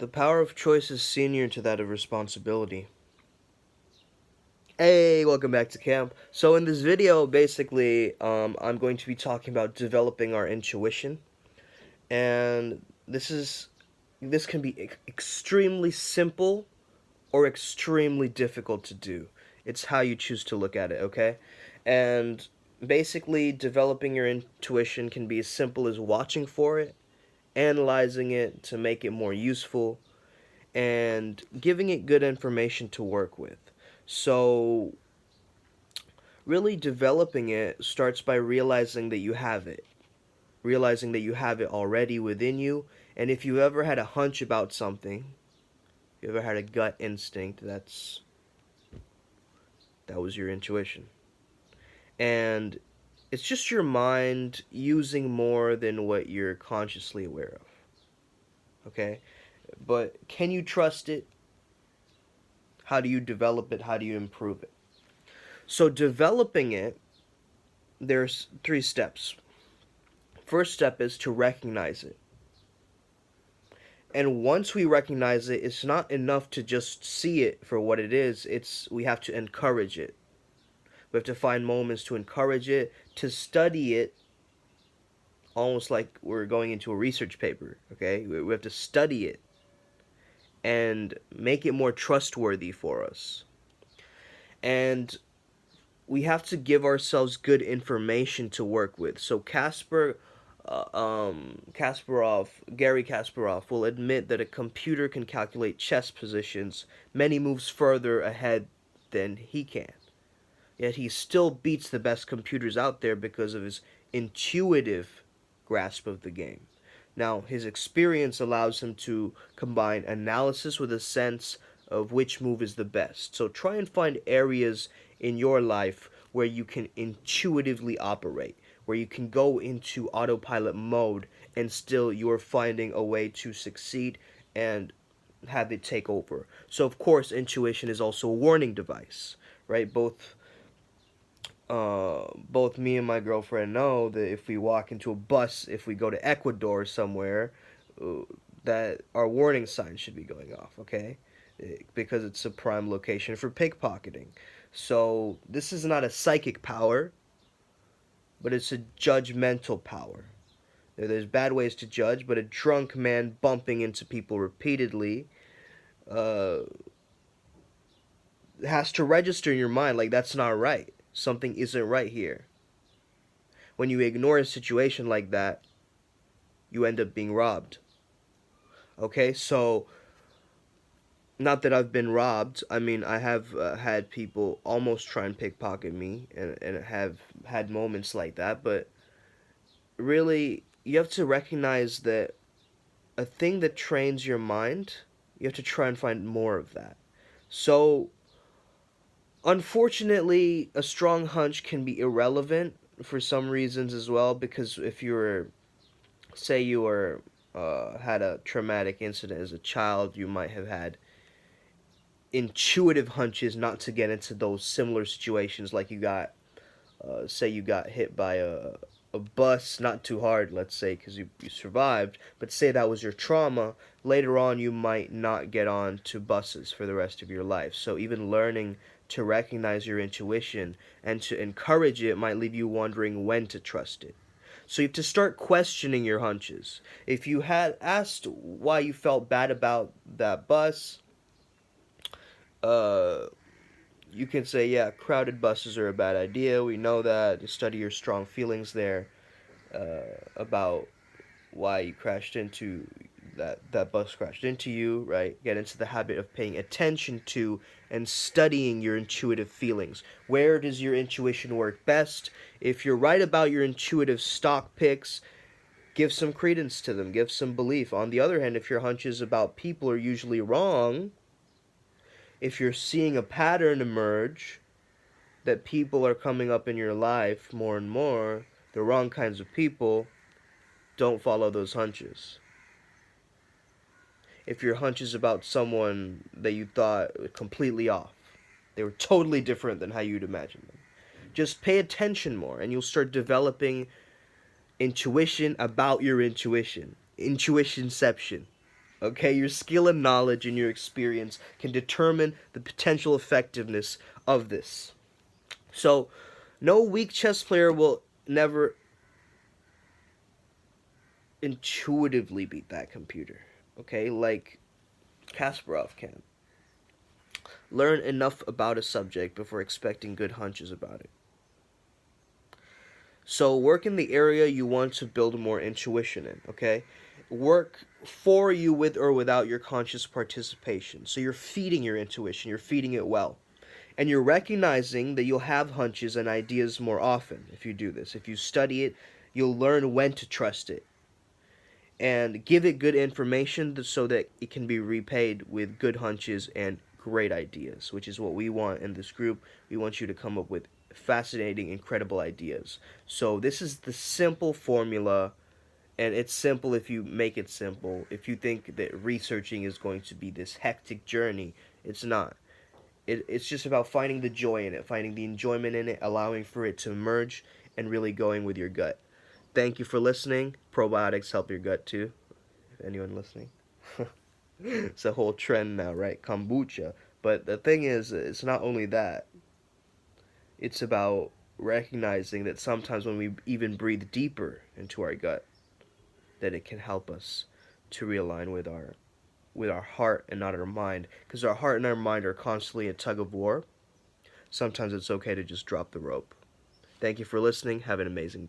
The power of choice is senior to that of responsibility. Hey, welcome back to camp. So in this video, basically, I'm going to be talking about developing our intuition, and this can be extremely simple or extremely difficult to do. It's how you choose to look at it, okay? And basically, developing your intuition can be as simple as watching for it, analyzing it to make it more useful, and giving it good information to work with. So, really developing it starts by realizing that you have it, realizing that you have it already within you. And if you ever had a hunch about something, if you ever had a gut instinct, that was your intuition. And it's just your mind using more than what you're consciously aware of. Okay? But can you trust it? How do you develop it? How do you improve it? So developing it, there's three steps. First step is to recognize it. And once we recognize it, it's not enough to just see it for what it is. We have to encourage it. We have to find moments to encourage it, to study it, almost like we're going into a research paper, okay? We have to study it and make it more trustworthy for us. And we have to give ourselves good information to work with. So Gary Kasparov will admit that a computer can calculate chess positions many moves further ahead than he can. Yet he still beats the best computers out there because of his intuitive grasp of the game. Now, his experience allows him to combine analysis with a sense of which move is the best. So try and find areas in your life where you can intuitively operate, where you can go into autopilot mode and still you're finding a way to succeed and have it take over. So, of course, intuition is also a warning device, right? Both me and my girlfriend know that if we walk into a bus, if we go to Ecuador somewhere, uh, that our warning sign should be going off, okay? Because it's a prime location for pickpocketing. So this is not a psychic power, but it's a judgmental power. There's bad ways to judge, but a drunk man bumping into people repeatedly uh, has to register in your mind like that's not right. Something isn't right here. When you ignore a situation like that, you end up being robbed. Okay, so not that I've been robbed. I mean, I have had people almost try and pickpocket me, and have had moments like that. But really, you have to recognize that a thing that trains your mind, you have to try and find more of that. So, unfortunately, a strong hunch can be irrelevant for some reasons as well, because if you're, say you were had a traumatic incident as a child, you might have had intuitive hunches not to get into those similar situations, like say you got hit by a bus, not too hard, let's say, because you survived, but say that was your trauma. Later on, you might not get on to buses for the rest of your life. So even learning to recognize your intuition and to encourage it might leave you wondering when to trust it. So you have to start questioning your hunches. If you had asked why you felt bad about that bus, uh, you can say, yeah, crowded buses are a bad idea. We know that. Study your strong feelings there about why you crashed into that bus crashed into you, right? Get into the habit of paying attention to and studying your intuitive feelings. Where does your intuition work best? If you're right about your intuitive stock picks, give some credence to them, give some belief. On the other hand, if your hunches about people are usually wrong, if you're seeing a pattern emerge that people are coming up in your life more and more, the wrong kinds of people, don't follow those hunches. If your hunch is about someone that you thought completely off, they were totally different than how you'd imagined them, just pay attention more and you'll start developing intuition about your intuition. Intuitionception. Okay, your skill and knowledge and your experience can determine the potential effectiveness of this. So, no weak chess player will never intuitively beat that computer. Okay, like Kasparov can. Learn enough about a subject before expecting good hunches about it. So work in the area you want to build more intuition in, okay? Work for you with or without your conscious participation. So you're feeding your intuition, you're feeding it well. And you're recognizing that you'll have hunches and ideas more often if you do this. If you study it, you'll learn when to trust it. And give it good information so that it can be repaid with good hunches and great ideas, which is what we want in this group. We want you to come up with fascinating, incredible ideas. So this is the simple formula, and it's simple if you make it simple. If you think that researching is going to be this hectic journey, it's not. It's just about finding the joy in it, finding the enjoyment in it, allowing for it to emerge, and really going with your gut. Thank you for listening. Probiotics help your gut too. If anyone listening. It's a whole trend now, right? Kombucha. But the thing is, it's not only that. It's about recognizing that sometimes when we even breathe deeper into our gut, that it can help us to realign with our heart and not our mind. Because our heart and our mind are constantly a tug of war. Sometimes it's okay to just drop the rope. Thank you for listening. Have an amazing day.